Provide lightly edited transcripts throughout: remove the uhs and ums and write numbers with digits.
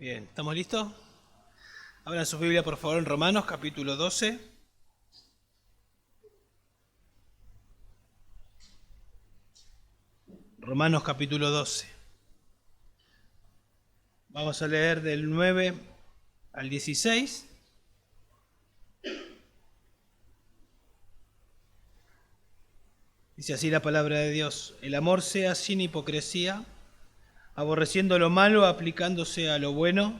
Bien, ¿estamos listos? Abran su Biblia por favor en Romanos capítulo 12. Romanos capítulo 12. Vamos a leer del 9 al 16. Dice así la palabra de Dios: el amor sea sin hipocresía, aborreciendo lo malo, aplicándose a lo bueno.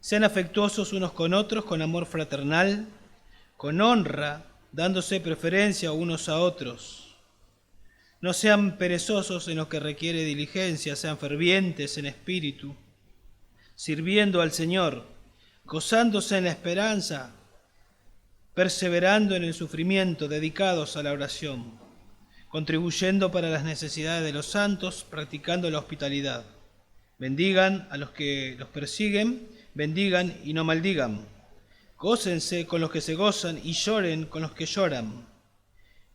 Sean afectuosos unos con otros con amor fraternal, con honra, dándose preferencia unos a otros. No sean perezosos en lo que requiere diligencia, sean fervientes en espíritu, sirviendo al Señor, gozándose en la esperanza, perseverando en el sufrimiento, dedicados a la oración, contribuyendo para las necesidades de los santos, practicando la hospitalidad. Bendigan a los que los persiguen, bendigan y no maldigan. Gócense con los que se gozan y lloren con los que lloran.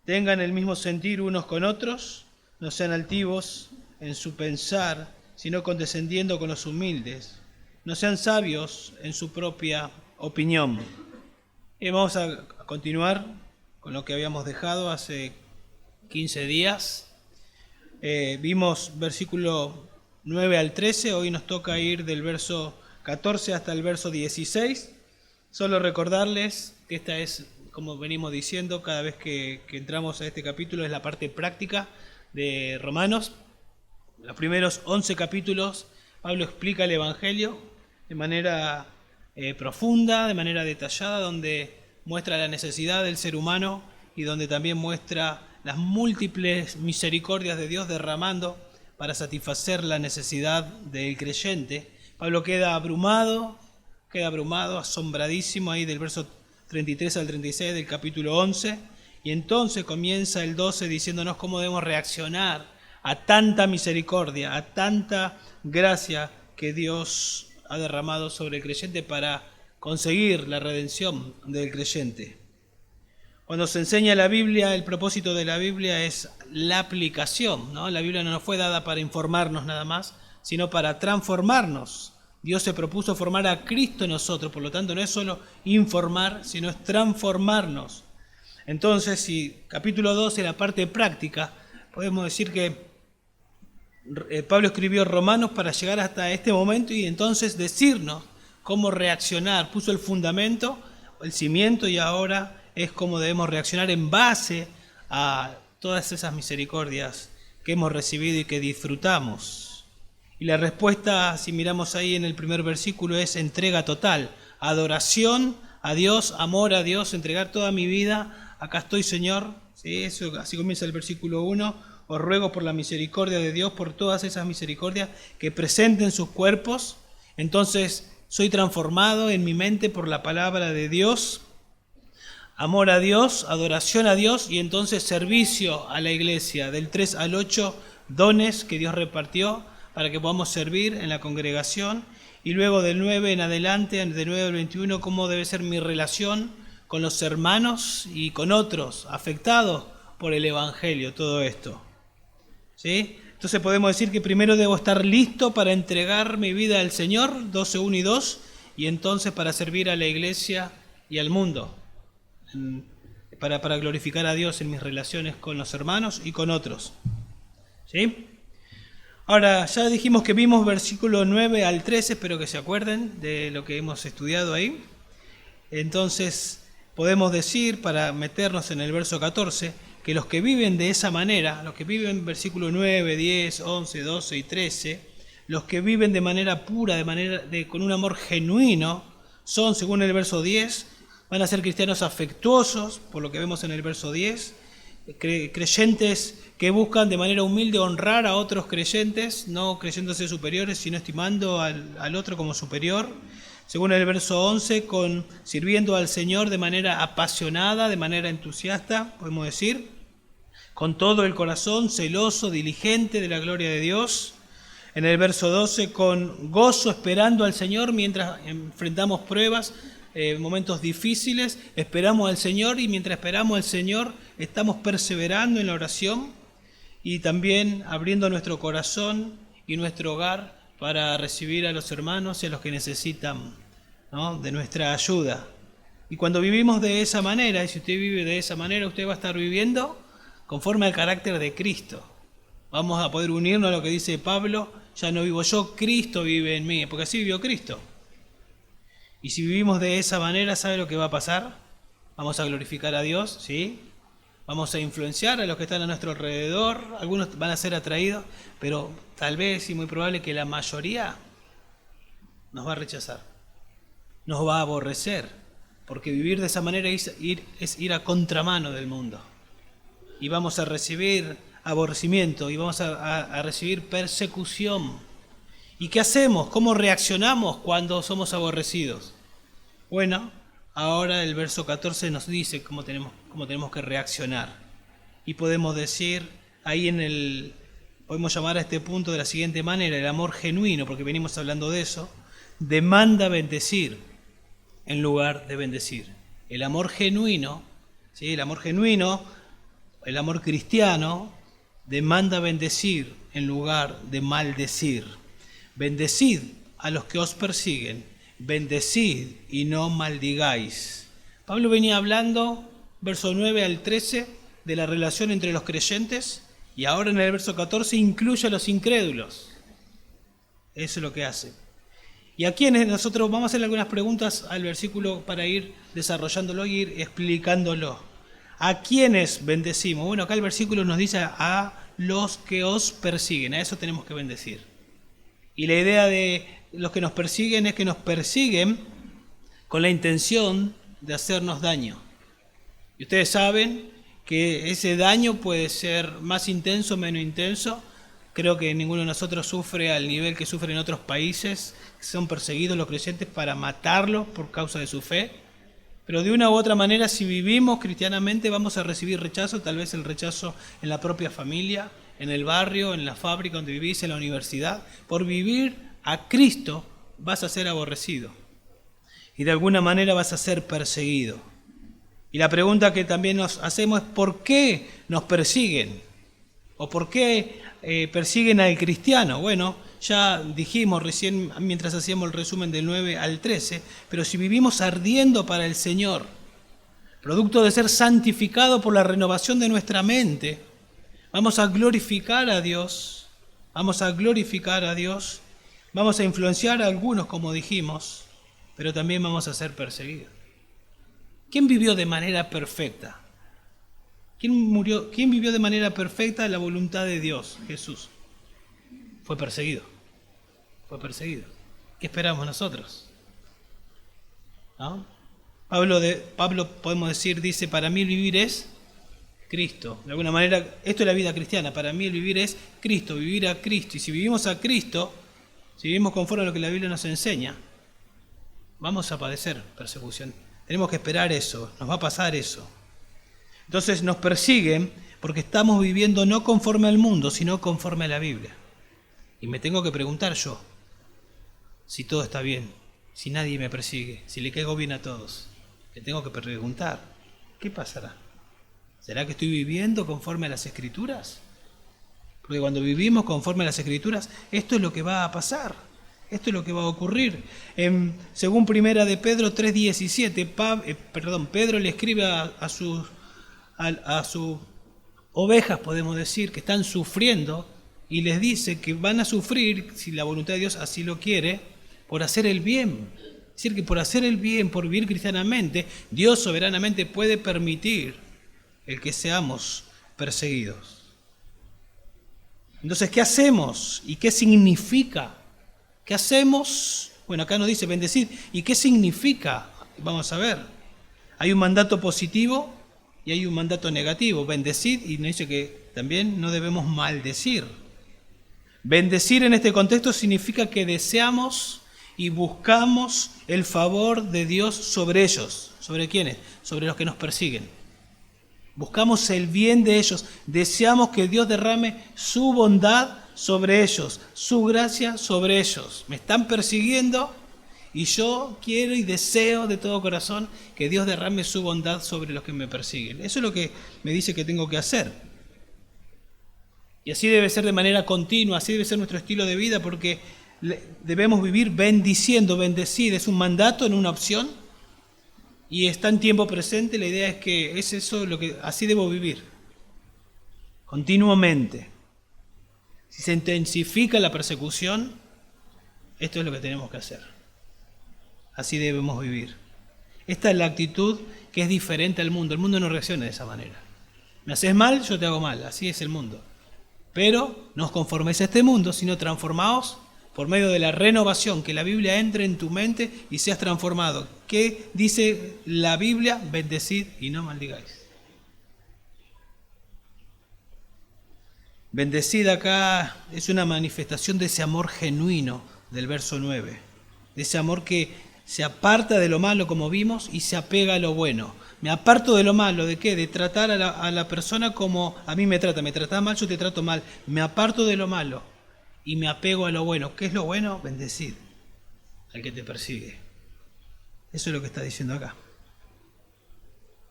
Tengan el mismo sentir unos con otros, no sean altivos en su pensar, sino condescendiendo con los humildes. No sean sabios en su propia opinión. Y vamos a continuar con lo que habíamos dejado hace 15 días. Vimos versículo 9 al 13, hoy nos toca ir del verso 14 hasta el verso 16. Solo recordarles que esta es, como venimos diciendo, cada vez que entramos a este capítulo, es la parte práctica de Romanos. Los primeros 11 capítulos, Pablo explica el Evangelio de manera profunda, de manera detallada, donde muestra la necesidad del ser humano y donde también muestra las múltiples misericordias de Dios derramando para satisfacer la necesidad del creyente. Pablo queda abrumado, asombradísimo ahí del verso 33 al 36 del capítulo 11, y entonces comienza el 12 diciéndonos cómo debemos reaccionar a tanta misericordia, a tanta gracia que Dios ha derramado sobre el creyente para conseguir la redención del creyente. Cuando se enseña la Biblia, el propósito de la Biblia es la aplicación, ¿no? La Biblia no nos fue dada para informarnos nada más, sino para transformarnos. Dios se propuso formar a Cristo en nosotros, por lo tanto no es solo informar, sino es transformarnos. Entonces, si capítulo 12, la parte práctica, podemos decir que Pablo escribió Romanos para llegar hasta este momento y entonces decirnos cómo reaccionar. Puso el fundamento, el cimiento, y ahora es cómo debemos reaccionar en base a todas esas misericordias que hemos recibido y que disfrutamos. Y la respuesta, si miramos ahí en el primer versículo, es entrega total, adoración a Dios, amor a Dios, entregar toda mi vida. Acá estoy, Señor. ¿Sí? Eso, así comienza el versículo 1. Os ruego por la misericordia de Dios, por todas esas misericordias, que presenten sus cuerpos. Entonces soy transformado en mi mente por la palabra de Dios. Amor a Dios, adoración a Dios y entonces servicio a la iglesia. Del 3 al 8, dones que Dios repartió para que podamos servir en la congregación. Y luego del 9 en adelante, del 9 al 21, cómo debe ser mi relación con los hermanos y con otros afectados por el Evangelio, todo esto. ¿Sí? Entonces podemos decir que primero debo estar listo para entregar mi vida al Señor, 12, 1 y 2, y entonces para servir a la iglesia y al mundo. Para glorificar a Dios en mis relaciones con los hermanos y con otros. ¿Sí? Ahora, ya dijimos que vimos versículo 9 al 13, espero que se acuerden de lo que hemos estudiado ahí. Entonces, podemos decir, para meternos en el verso 14, que los que viven de esa manera, los que viven versículo 9, 10, 11, 12 y 13, los que viven de manera pura, con un amor genuino, son, según el verso 10, van a ser cristianos afectuosos, por lo que vemos en el verso 10, creyentes que buscan de manera humilde honrar a otros creyentes, no creyéndose superiores, sino estimando al otro como superior. Según el verso 11, sirviendo al Señor de manera apasionada, de manera entusiasta, podemos decir, con todo el corazón, celoso, diligente de la gloria de Dios. En el verso 12, con gozo esperando al Señor mientras enfrentamos pruebas, momentos difíciles, esperamos al Señor y mientras esperamos al Señor estamos perseverando en la oración y también abriendo nuestro corazón y nuestro hogar para recibir a los hermanos y a los que necesitan, ¿no?, de nuestra ayuda. Y cuando vivimos de esa manera, y si usted vive de esa manera, usted va a estar viviendo conforme al carácter de Cristo. Vamos a poder unirnos a lo que dice Pablo: ya no vivo yo, Cristo vive en mí, porque así vivió Cristo. Y si vivimos de esa manera, ¿sabe lo que va a pasar? Vamos a glorificar a Dios, ¿sí? Vamos a influenciar a los que están a nuestro alrededor, algunos van a ser atraídos, pero tal vez y muy probable que la mayoría nos va a rechazar, nos va a aborrecer, porque vivir de esa manera es ir a contramano del mundo. Y vamos a recibir aborrecimiento y vamos a recibir persecución. ¿Y qué hacemos? ¿Cómo reaccionamos cuando somos aborrecidos? Bueno, ahora el verso 14 nos dice cómo tenemos que reaccionar. Y podemos decir, podemos llamar a este punto de la siguiente manera: el amor genuino, porque venimos hablando de eso, demanda bendecir en lugar de bendecir. El amor genuino, ¿sí?, el amor cristiano, demanda bendecir en lugar de maldecir. Bendecid a los que os persiguen, bendecid y no maldigáis. Pablo venía hablando, verso 9 al 13, de la relación entre los creyentes, y ahora en el verso 14 incluye a los incrédulos. Eso es lo que hace. Y aquí nosotros vamos a hacer algunas preguntas al versículo para ir desarrollándolo y ir explicándolo. ¿A quiénes bendecimos? Bueno, acá el versículo nos dice: a los que os persiguen. A eso tenemos que bendecir. Y la idea de los que nos persiguen es que nos persiguen con la intención de hacernos daño. Y ustedes saben que ese daño puede ser más intenso o menos intenso. Creo que ninguno de nosotros sufre al nivel que sufren en otros países, que son perseguidos los creyentes para matarlos por causa de su fe. Pero de una u otra manera, si vivimos cristianamente, vamos a recibir rechazo, tal vez el rechazo en la propia familia, en el barrio, en la fábrica donde vivís, en la universidad. Por vivir a Cristo vas a ser aborrecido y de alguna manera vas a ser perseguido. Y la pregunta que también nos hacemos es: ¿por qué nos persiguen? ¿O por qué persiguen al cristiano? Bueno, ya dijimos recién mientras hacíamos el resumen del 9 al 13, pero si vivimos ardiendo para el Señor, producto de ser santificado por la renovación de nuestra mente, vamos a glorificar a Dios, vamos a influenciar a algunos, como dijimos, pero también vamos a ser perseguidos. ¿Quién vivió de manera perfecta? ¿Quién vivió de manera perfecta la voluntad de Dios? Jesús. Fue perseguido. ¿Qué esperamos nosotros? ¿No? Pablo podemos decir, dice: para mí el vivir es Cristo. De alguna manera, esto es la vida cristiana. Para mí el vivir es Cristo, vivir a Cristo. Y si vivimos a Cristo, si vivimos conforme a lo que la Biblia nos enseña, vamos a padecer persecución. Tenemos que esperar eso, nos va a pasar eso. Entonces nos persiguen porque estamos viviendo no conforme al mundo, sino conforme a la Biblia. Y me tengo que preguntar yo, si todo está bien, si nadie me persigue, si le caigo bien a todos. Me tengo que preguntar, ¿qué pasará? ¿Será que estoy viviendo conforme a las Escrituras? Porque cuando vivimos conforme a las Escrituras, esto es lo que va a pasar. Esto es lo que va a ocurrir. Según Primera de Pedro 3:17, Pedro le escribe a sus ovejas, podemos decir, que están sufriendo, y les dice que van a sufrir, si la voluntad de Dios así lo quiere, por hacer el bien. Es decir, que por hacer el bien, por vivir cristianamente, Dios soberanamente puede permitir el que seamos perseguidos. Entonces, ¿qué hacemos? ¿Y qué significa? ¿Qué hacemos? Bueno, acá nos dice bendecid. ¿Y qué significa? Vamos a ver. Hay un mandato positivo y hay un mandato negativo. Bendecid, y nos dice que también no debemos maldecir. Bendecir en este contexto significa que deseamos y buscamos el favor de Dios sobre ellos. ¿Sobre quiénes? Sobre los que nos persiguen. Buscamos el bien de ellos. Deseamos que Dios derrame su bondad sobre ellos, su gracia sobre ellos. Me están persiguiendo y yo quiero y deseo de todo corazón que Dios derrame su bondad sobre los que me persiguen. Eso es lo que me dice que tengo que hacer. Y así debe ser de manera continua, así debe ser nuestro estilo de vida, porque debemos vivir bendiciendo, bendecir, es un mandato, en una opción, y está en tiempo presente. La idea es que es eso así debo vivir, continuamente. Si se intensifica la persecución, esto es lo que tenemos que hacer. Así debemos vivir. Esta es la actitud que es diferente al mundo. El mundo no reacciona de esa manera. Me haces mal, yo te hago mal. Así es el mundo. Pero no os conforméis a este mundo, sino transformaos por medio de la renovación, que la Biblia entre en tu mente y seas transformado. ¿Qué dice la Biblia? Bendecid y no maldigáis. Bendecid acá es una manifestación de ese amor genuino del verso 9. De ese amor que se aparta de lo malo, como vimos, y se apega a lo bueno. Me aparto de lo malo, ¿de qué? De tratar a la persona como a mí me trata mal, yo te trato mal. Me aparto de lo malo y me apego a lo bueno. ¿Qué es lo bueno? Bendecid al que te persigue. Eso es lo que está diciendo acá.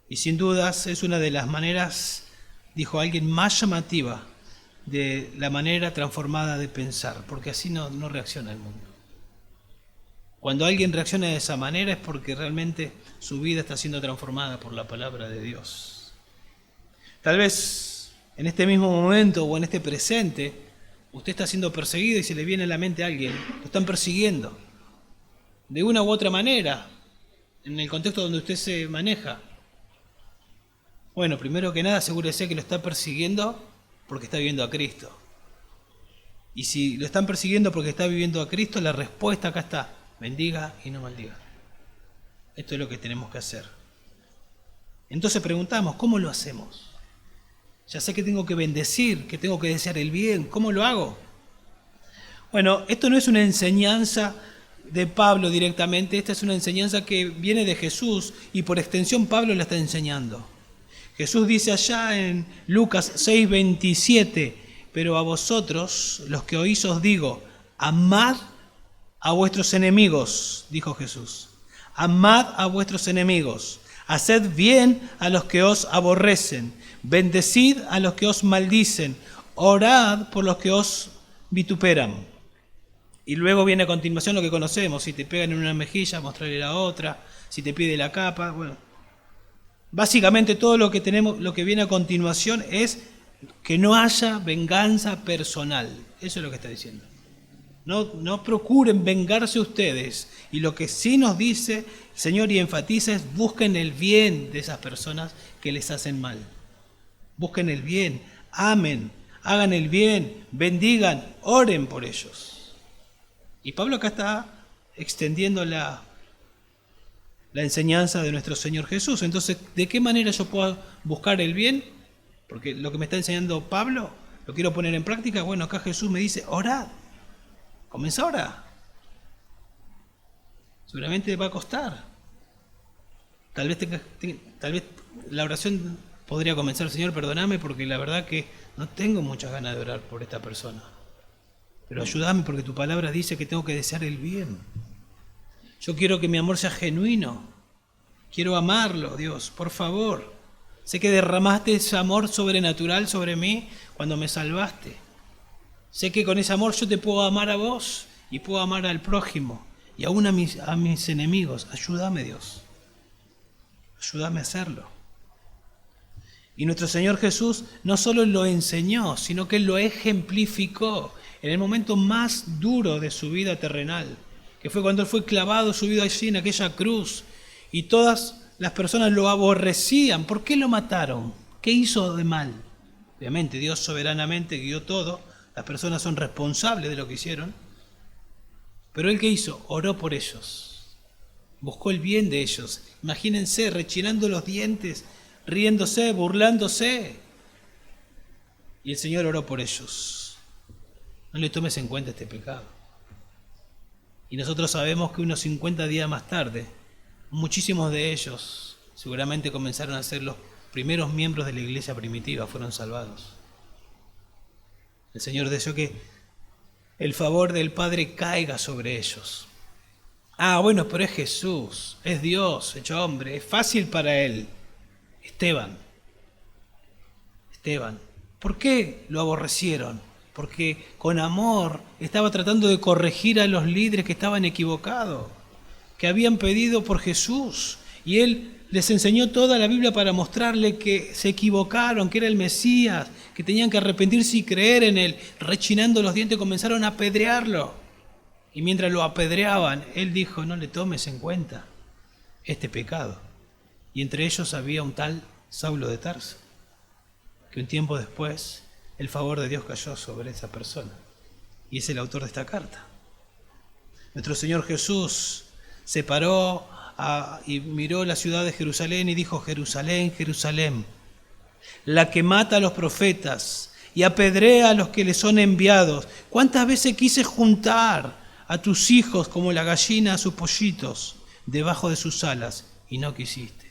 Y sin dudas es una de las maneras, dijo alguien, más llamativa de la manera transformada de pensar, porque así no reacciona el mundo. Cuando alguien reacciona de esa manera es porque realmente su vida está siendo transformada por la palabra de Dios. Tal vez en este mismo momento o en este presente, usted está siendo perseguido y se le viene a la mente a alguien. Lo están persiguiendo de una u otra manera, en el contexto donde usted se maneja. Bueno, primero que nada, asegúrese que lo está persiguiendo porque está viviendo a Cristo. Y si lo están persiguiendo porque está viviendo a Cristo, la respuesta acá está: bendiga y no maldiga. Esto es lo que tenemos que hacer. Entonces preguntamos, ¿cómo lo hacemos? Ya sé que tengo que bendecir, que tengo que desear el bien. ¿Cómo lo hago? Bueno, esto no es una enseñanza de Pablo directamente. Esta es una enseñanza que viene de Jesús y por extensión Pablo la está enseñando. Jesús dice allá en Lucas 6:27, pero a vosotros, los que oís, os digo, amad a vuestros enemigos, dijo Jesús. Amad a vuestros enemigos, haced bien a los que os aborrecen, bendecid a los que os maldicen, orad por los que os vituperan. Y luego viene a continuación lo que conocemos: si te pegan en una mejilla, mostrarle la otra; si te pide la capa. Bueno, básicamente todo lo que tenemos, lo que viene a continuación es que no haya venganza personal. Eso es lo que está diciendo. No procuren vengarse ustedes. Y lo que sí nos dice el Señor y enfatiza es: busquen el bien de esas personas que les hacen mal. Busquen el bien, amen, hagan el bien, bendigan, oren por ellos. Y Pablo acá está extendiendo la enseñanza de nuestro Señor Jesús. Entonces, ¿de qué manera yo puedo buscar el bien? Porque lo que me está enseñando Pablo, lo quiero poner en práctica. Bueno, acá Jesús me dice: orad. Comienza ahora. Seguramente va a costar. Tal vez la oración podría comenzar: Señor, perdóname porque la verdad que no tengo muchas ganas de orar por esta persona. Pero ayúdame porque tu palabra dice que tengo que desear el bien. Yo quiero que mi amor sea genuino. Quiero amarlo, Dios, por favor. Sé que derramaste ese amor sobrenatural sobre mí cuando me salvaste. Sé que con ese amor yo te puedo amar a vos y puedo amar al prójimo y aún a mis enemigos. Ayúdame, Dios. Ayúdame a hacerlo. Y nuestro Señor Jesús no solo lo enseñó, sino que lo ejemplificó en el momento más duro de su vida terrenal, que fue cuando Él fue clavado, subido allí en aquella cruz, y todas las personas lo aborrecían. ¿Por qué lo mataron? ¿Qué hizo de mal? Obviamente Dios soberanamente guió todo, las personas son responsables de lo que hicieron, pero Él, ¿qué hizo? Oró por ellos, buscó el bien de ellos. Imagínense, rechinando los dientes, riéndose, burlándose, y el Señor oró por ellos. No le tomes en cuenta este pecado. Y nosotros sabemos que unos 50 días más tarde, muchísimos de ellos seguramente comenzaron a ser los primeros miembros de la iglesia primitiva, fueron salvados. El Señor deseó que el favor del Padre caiga sobre ellos. Ah, bueno, pero es Jesús, es Dios hecho hombre, es fácil para Él. Esteban, ¿por qué lo aborrecieron? porque con amor estaba tratando de corregir a los líderes que estaban equivocados, que habían pedido por Jesús, y él les enseñó toda la Biblia para mostrarle que se equivocaron, que era el Mesías, que tenían que arrepentirse y creer en él. Rechinando los dientes comenzaron a apedrearlo, y mientras lo apedreaban, él dijo: no le tomes en cuenta este pecado. Y entre ellos había un tal Saulo de Tarso, que un tiempo después el favor de Dios cayó sobre esa persona, y es el autor de esta carta. Nuestro Señor Jesús se paró y miró la ciudad de Jerusalén y dijo: Jerusalén, Jerusalén, la que mata a los profetas y apedrea a los que le son enviados. ¿Cuántas veces quise juntar a tus hijos como la gallina a sus pollitos debajo de sus alas y no quisiste?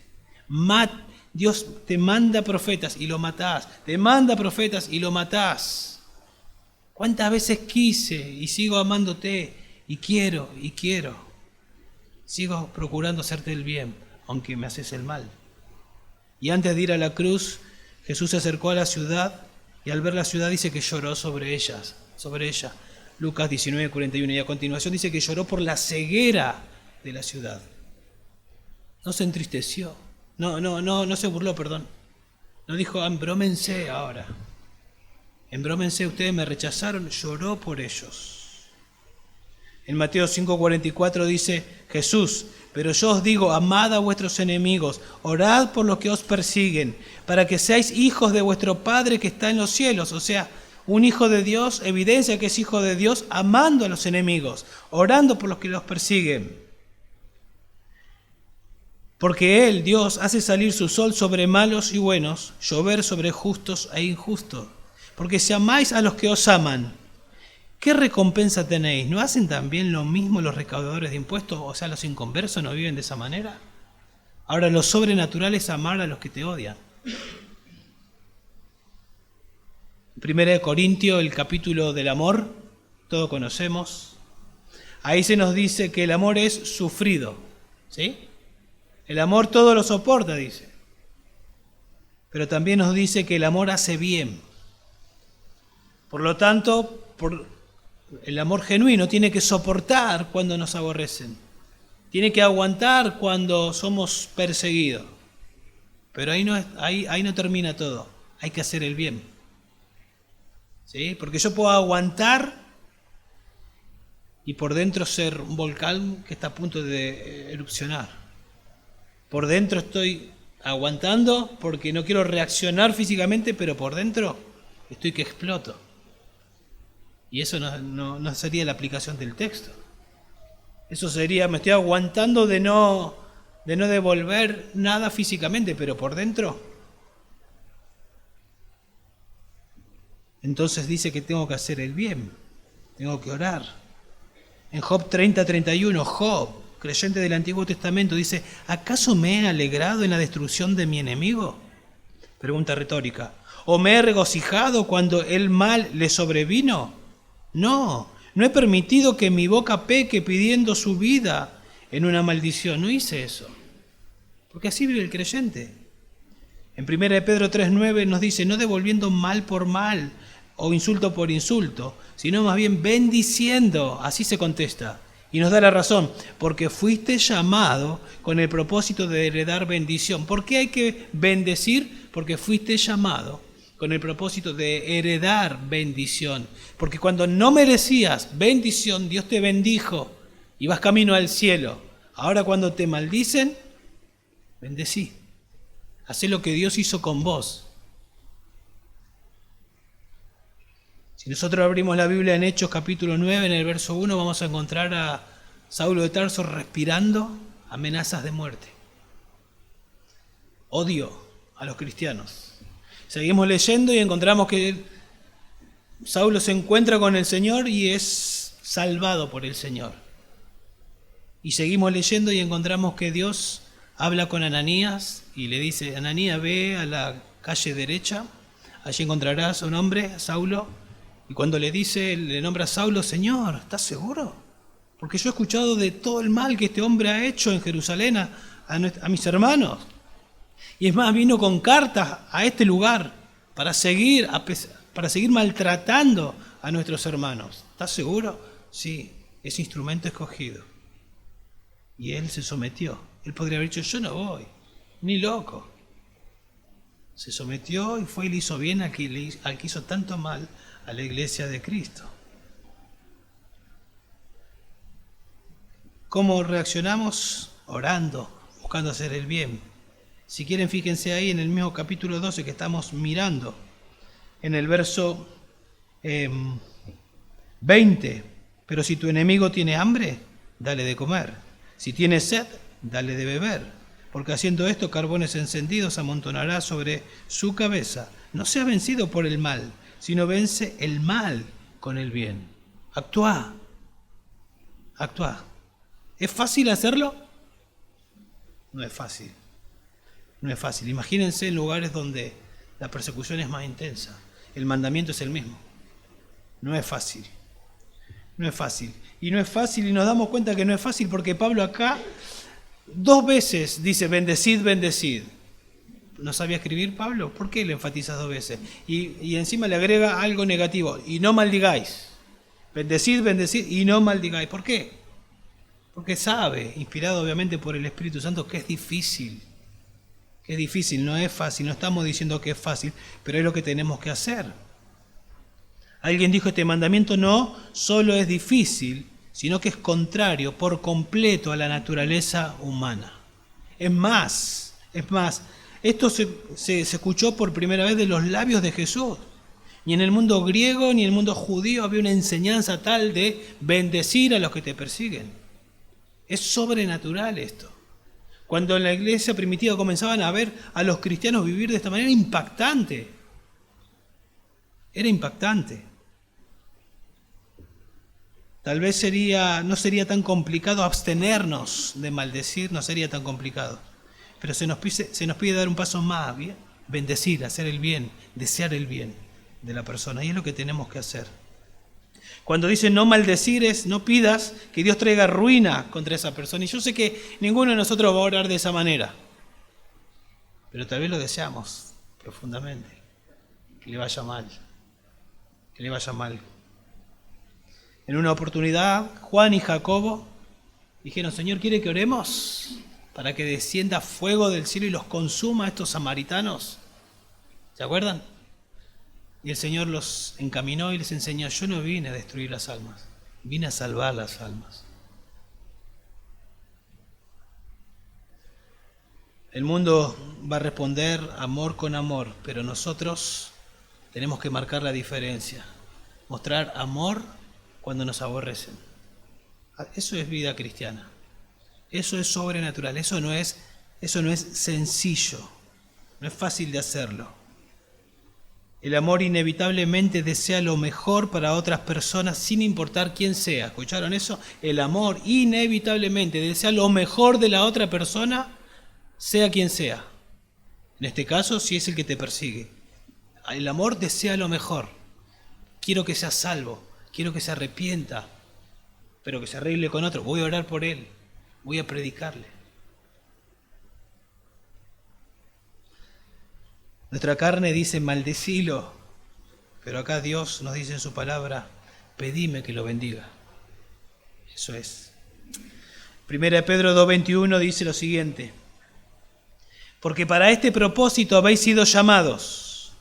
Dios te manda profetas y lo matás, te manda profetas y lo matás. ¿Cuántas veces quise y sigo amándote y quiero? Sigo procurando hacerte el bien, aunque me haces el mal. Y antes de ir a la cruz, Jesús se acercó a la ciudad y al ver la ciudad dice que lloró sobre ella. Lucas 19:41. Y a continuación dice que lloró por la ceguera de la ciudad. No se entristeció. No se burló, perdón. No dijo: embrómense ahora. Embrómense, ustedes me rechazaron. Lloró por ellos. En Mateo 5:44 dice Jesús: pero yo os digo, amad a vuestros enemigos, orad por los que os persiguen, para que seáis hijos de vuestro Padre que está en los cielos. O sea, un hijo de Dios evidencia que es hijo de Dios amando a los enemigos, orando por los que los persiguen. Porque Él, Dios, hace salir su sol sobre malos y buenos, llover sobre justos e injustos. Porque si amáis a los que os aman, ¿qué recompensa tenéis? ¿No hacen también lo mismo los recaudadores de impuestos? O sea, los inconversos no viven de esa manera. Ahora, lo sobrenatural es amar a los que te odian. 1 Corintios, el capítulo del amor, todos conocemos. Ahí se nos dice que el amor es sufrido, ¿sí? El amor todo lo soporta, dice. Pero también nos dice que el amor hace bien. Por lo tanto, el amor genuino tiene que soportar cuando nos aborrecen. Tiene que aguantar cuando somos perseguidos. Pero ahí no termina todo. Hay que hacer el bien. ¿Sí? Porque yo puedo aguantar y por dentro ser un volcán que está a punto de erupcionar. Por dentro estoy aguantando porque no quiero reaccionar físicamente, pero por dentro estoy que exploto. Y eso no sería la aplicación del texto. Eso sería, me estoy aguantando de no devolver nada físicamente, pero por dentro. Entonces dice que tengo que hacer el bien, tengo que orar. En Job 30:31, Job, creyente del Antiguo Testamento, dice: ¿acaso me he alegrado en la destrucción de mi enemigo? Pregunta retórica. ¿O me he regocijado cuando el mal le sobrevino? No he permitido que mi boca peque pidiendo su vida en una maldición. No hice eso. Porque así vive el creyente. En 1 Pedro 3:9 nos dice: no devolviendo mal por mal o insulto por insulto, sino más bien bendiciendo. Así se contesta. Y nos da la razón, porque fuiste llamado con el propósito de heredar bendición. ¿Por qué hay que bendecir? Porque fuiste llamado con el propósito de heredar bendición. Porque cuando no merecías bendición, Dios te bendijo y vas camino al cielo. Ahora cuando te maldicen, bendecí. Hacé lo que Dios hizo con vos. Si nosotros abrimos la Biblia en Hechos capítulo 9, en el verso 1, vamos a encontrar a Saulo de Tarso respirando amenazas de muerte. Odio a los cristianos. Seguimos leyendo y encontramos que Saulo se encuentra con el Señor y es salvado por el Señor. Y seguimos leyendo y encontramos que Dios habla con Ananías y le dice: Ananías, ve a la calle derecha, allí encontrarás a un hombre, Saulo. Y cuando le nombra a Saulo: Señor, ¿estás seguro? Porque yo he escuchado de todo el mal que este hombre ha hecho en Jerusalén a mis hermanos. Y es más, vino con cartas a este lugar para seguir maltratando a nuestros hermanos. ¿Estás seguro? Sí, es instrumento escogido. Y él se sometió. Él podría haber dicho, yo no voy, ni loco. Se sometió y fue y le hizo bien al que hizo tanto mal a la iglesia de Cristo. ¿Cómo reaccionamos? Orando, buscando hacer el bien. Si quieren, fíjense ahí en el mismo capítulo 12 que estamos mirando, en el verso 20. Pero si tu enemigo tiene hambre, dale de comer. Si tiene sed, dale de beber. Porque haciendo esto, carbones encendidos amontonará sobre su cabeza. No sea vencido por el mal, sino vence el mal con el bien. Actúa. Actúa. ¿Es fácil hacerlo? No es fácil. No es fácil. Imagínense en lugares donde la persecución es más intensa. El mandamiento es el mismo. No es fácil. No es fácil. Y no es fácil, y nos damos cuenta que no es fácil porque Pablo acá 2 veces dice bendecid, bendecid. ¿No sabía escribir Pablo? ¿Por qué le enfatizas 2 veces? Y encima le agrega algo negativo. Y no maldigáis. Bendecid, bendecid y no maldigáis. ¿Por qué? Porque sabe, inspirado obviamente por el Espíritu Santo, que es difícil. Que es difícil, no es fácil. No estamos diciendo que es fácil, pero es lo que tenemos que hacer. Alguien dijo, este mandamiento no solo es difícil, sino que es contrario por completo a la naturaleza humana. Es más, esto se escuchó por primera vez de los labios de Jesús. Ni en el mundo griego ni en el mundo judío había una enseñanza tal de bendecir a los que te persiguen. Es sobrenatural esto. Cuando en la iglesia primitiva comenzaban a ver a los cristianos vivir de esta manera, era impactante. Era impactante. Tal vez no sería tan complicado abstenernos de maldecir, no sería tan complicado. Pero se nos pide dar un paso más, ¿bien? Bendecir, hacer el bien, desear el bien de la persona. Y es lo que tenemos que hacer. Cuando dice no maldecir no pidas que Dios traiga ruina contra esa persona. Y yo sé que ninguno de nosotros va a orar de esa manera. Pero tal vez lo deseamos profundamente. Que le vaya mal. Que le vaya mal. En una oportunidad, Juan y Jacobo dijeron, Señor, ¿quiere que oremos para que descienda fuego del cielo y los consuma a estos samaritanos? ¿Se acuerdan? Y el Señor los encaminó y les enseñó, yo no vine a destruir las almas, vine a salvar las almas. El mundo va a responder amor con amor, pero nosotros tenemos que marcar la diferencia, mostrar amor cuando nos aborrecen. Eso es vida cristiana. Eso es sobrenatural. Eso no es sencillo. No es fácil de hacerlo. El amor inevitablemente desea lo mejor para otras personas sin importar quién sea. ¿Escucharon eso? El amor inevitablemente desea lo mejor de la otra persona, sea quien sea. En este caso, si es el que te persigue. El amor desea lo mejor. Quiero que sea salvo. Quiero que se arrepienta, pero que se arregle con otro. Voy a orar por él, voy a predicarle. Nuestra carne dice, maldecilo, pero acá Dios nos dice en su palabra, pedime que lo bendiga. Eso es. 1 Pedro 2:21 dice lo siguiente, porque para este propósito habéis sido llamados,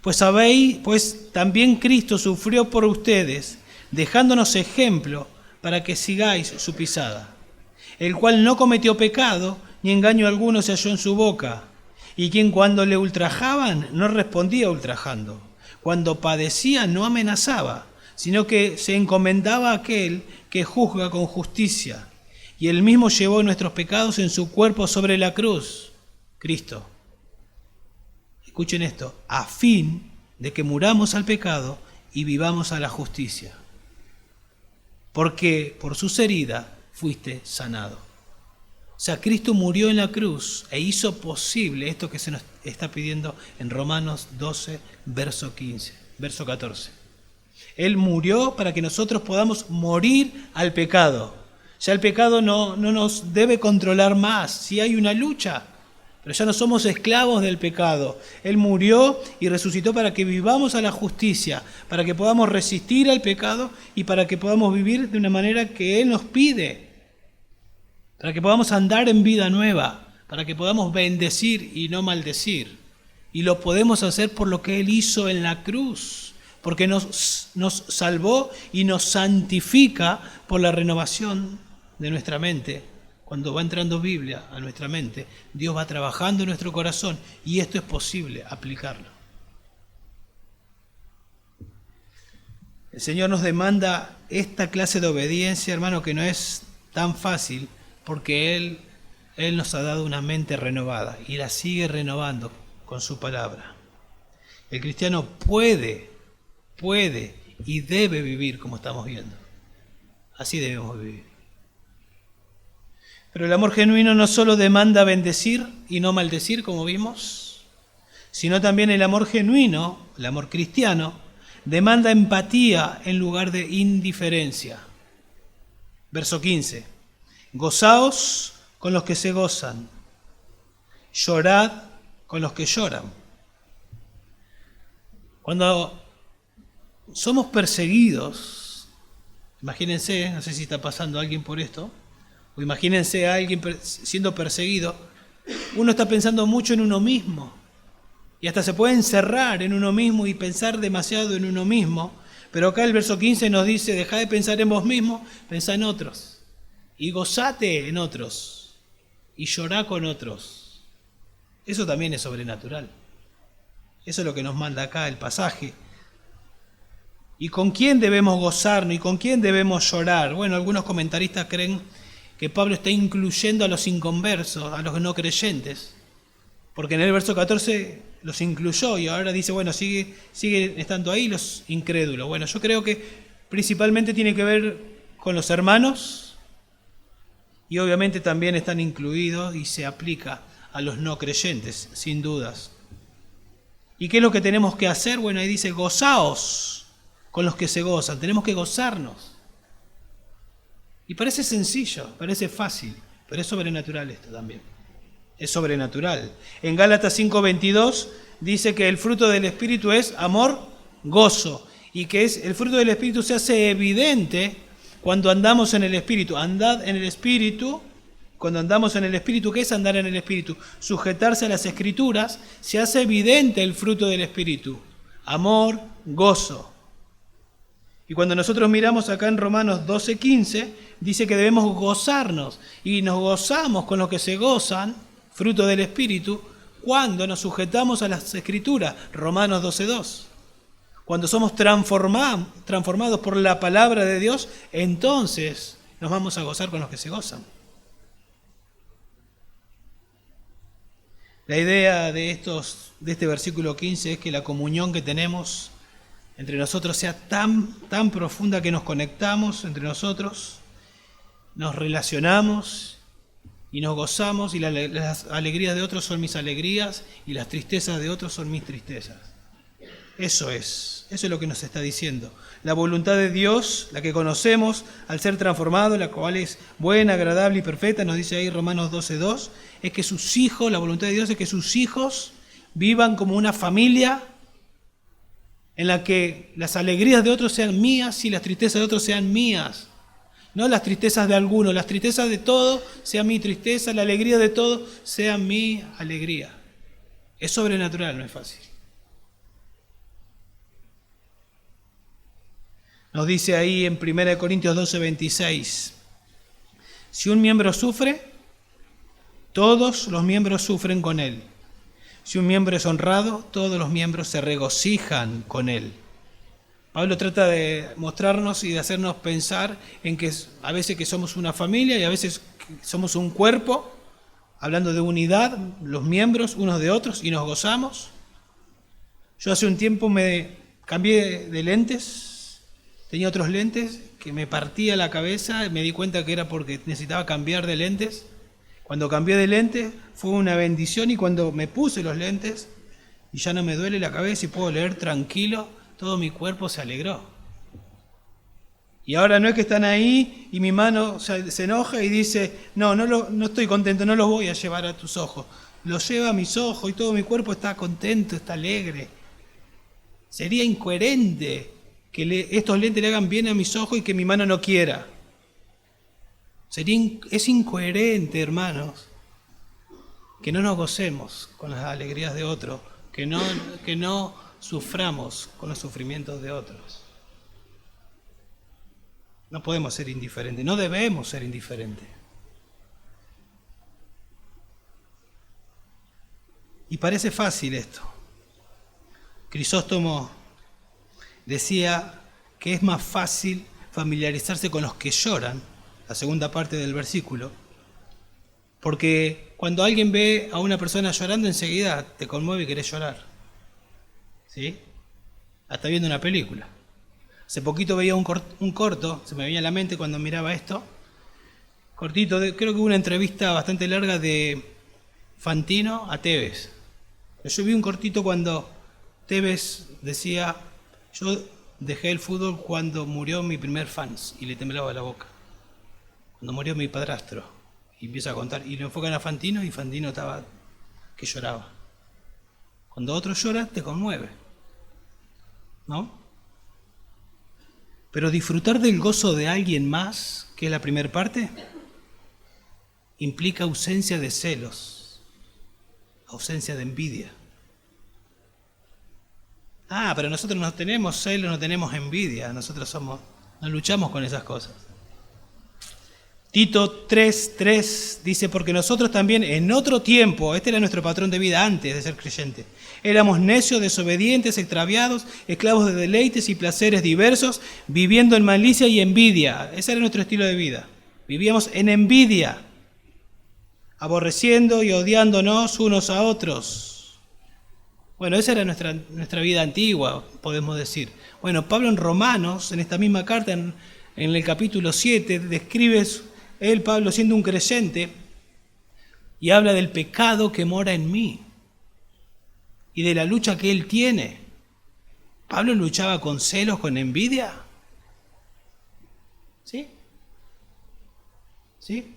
pues también Cristo sufrió por ustedes, dejándonos ejemplo para que sigáis su pisada, el cual no cometió pecado, ni engaño alguno se halló en su boca, y quien cuando le ultrajaban no respondía ultrajando, cuando padecía no amenazaba, sino que se encomendaba a aquel que juzga con justicia, y él mismo llevó nuestros pecados en su cuerpo sobre la cruz, Cristo. Escuchen esto, a fin de que muramos al pecado y vivamos a la justicia. Porque por sus heridas fuiste sanado. O sea, Cristo murió en la cruz e hizo posible esto que se nos está pidiendo en Romanos 12, verso 14. Él murió para que nosotros podamos morir al pecado. Ya el pecado no nos debe controlar más. Si hay una lucha, Pero ya no somos esclavos del pecado. Él murió y resucitó para que vivamos a la justicia, para que podamos resistir al pecado y para que podamos vivir de una manera que Él nos pide, para que podamos andar en vida nueva, para que podamos bendecir y no maldecir. Y lo podemos hacer por lo que Él hizo en la cruz, porque nos salvó y nos santifica por la renovación de nuestra mente. Cuando va entrando Biblia a nuestra mente, Dios va trabajando en nuestro corazón y esto es posible aplicarlo. El Señor nos demanda esta clase de obediencia, hermano, que no es tan fácil porque Él nos ha dado una mente renovada y la sigue renovando con su palabra. El cristiano puede y debe vivir como estamos viendo. Así debemos vivir. Pero el amor genuino no solo demanda bendecir y no maldecir, como vimos, sino también el amor genuino, el amor cristiano, demanda empatía en lugar de indiferencia. Verso 15. Gozaos con los que se gozan, llorad con los que lloran. Cuando somos perseguidos, imagínense, no sé si está pasando alguien por esto, o imagínense a alguien siendo perseguido, uno está pensando mucho en uno mismo y hasta se puede encerrar en uno mismo y pensar demasiado en uno mismo, pero acá el verso 15 nos dice, dejá de pensar en vos mismo, pensá en otros y gozate en otros y llorá con otros. Eso también es sobrenatural. Eso es lo que nos manda acá el pasaje. ¿Y con quién debemos gozarnos y con quién debemos llorar? Bueno, algunos comentaristas creen que Pablo está incluyendo a los inconversos, a los no creyentes, porque en el verso 14 los incluyó y ahora dice, bueno, sigue estando ahí los incrédulos. Bueno, yo creo que principalmente tiene que ver con los hermanos y obviamente también están incluidos y se aplica a los no creyentes, sin dudas. ¿Y qué es lo que tenemos que hacer? Bueno, ahí dice, gozaos con los que se gozan, tenemos que gozarnos. Y parece sencillo, parece fácil, pero es sobrenatural esto también. Es sobrenatural. En Gálatas 5:22 dice que el fruto del Espíritu es amor, gozo. Y que el fruto del Espíritu se hace evidente cuando andamos en el Espíritu. Andad en el Espíritu. Cuando andamos en el Espíritu, ¿qué es andar en el Espíritu? Sujetarse a las Escrituras. Se hace evidente el fruto del Espíritu. Amor, gozo. Y cuando nosotros miramos acá en Romanos 12:15, dice que debemos gozarnos. Y nos gozamos con los que se gozan, fruto del Espíritu, cuando nos sujetamos a las Escrituras. Romanos 12:2. Cuando somos transformados por la palabra de Dios, entonces nos vamos a gozar con los que se gozan. La idea de este versículo 15 es que la comunión que tenemos entre nosotros sea tan profunda que nos conectamos entre nosotros, nos relacionamos y nos gozamos y las alegrías de otros son mis alegrías y las tristezas de otros son mis tristezas. Eso es lo que nos está diciendo. La voluntad de Dios, la que conocemos al ser transformado, la cual es buena, agradable y perfecta, nos dice ahí Romanos 12:2, es que sus hijos, la voluntad de Dios es que sus hijos vivan como una familia en la que las alegrías de otros sean mías y las tristezas de otros sean mías. No las tristezas de algunos, las tristezas de todos sean mi tristeza, la alegría de todos sea mi alegría. Es sobrenatural, no es fácil. Nos dice ahí en 1 Corintios 12:26, si un miembro sufre, todos los miembros sufren con él. Si un miembro es honrado, todos los miembros se regocijan con él. Pablo trata de mostrarnos y de hacernos pensar en que a veces que somos una familia y a veces que somos un cuerpo, hablando de unidad, los miembros unos de otros, y nos gozamos. Yo hace un tiempo me cambié de lentes, tenía otros lentes que me partía la cabeza, me di cuenta que era porque necesitaba cambiar de lentes. Cuando cambié de lentes fue una bendición y cuando me puse los lentes y ya no me duele la cabeza y puedo leer tranquilo, todo mi cuerpo se alegró. Y ahora no es que están ahí y mi mano se enoja y dice, no estoy contento, no los voy a llevar a tus ojos. lo lleva a mis ojos y todo mi cuerpo está contento, está alegre. Sería incoherente que estos lentes le hagan bien a mis ojos y que mi mano no quiera. Es incoherente, hermanos, que no nos gocemos con las alegrías de otros, que no suframos con los sufrimientos de otros. No podemos ser indiferentes, no debemos ser indiferentes. Y parece fácil esto. Crisóstomo decía que es más fácil familiarizarse con los que lloran, la segunda parte del versículo, porque cuando alguien ve a una persona llorando enseguida te conmueve y querés llorar. ¿Sí? Hasta viendo una película. Hace poquito veía un corto, se me venía a la mente cuando miraba esto, cortito, creo que hubo una entrevista bastante larga de Fantino a Tevez. Yo vi un cortito cuando Tevez decía, yo dejé el fútbol cuando murió mi primer fans, y le temblaba la boca. Cuando murió mi padrastro, y empieza a contar, y lo enfocan a Fantino, y Fantino estaba que lloraba. Cuando otro llora, te conmueve, ¿no? Pero disfrutar del gozo de alguien más, que es la primera parte, implica ausencia de celos, ausencia de envidia. Pero nosotros no tenemos celos, no tenemos envidia, nosotros no luchamos con esas cosas. Tito 3:3 dice, porque nosotros también en otro tiempo, este era nuestro patrón de vida antes de ser creyente, éramos necios, desobedientes, extraviados, esclavos de deleites y placeres diversos, viviendo en malicia y envidia. Ese era nuestro estilo de vida. Vivíamos en envidia, aborreciendo y odiándonos unos a otros. Bueno, esa era nuestra vida antigua, podemos decir. Bueno, Pablo en Romanos, en esta misma carta, en el capítulo 7, describe Pablo siendo un creyente, y habla del pecado que mora en mí y de la lucha que él tiene. ¿Pablo luchaba con celos, con envidia? ¿Sí? ¿Sí?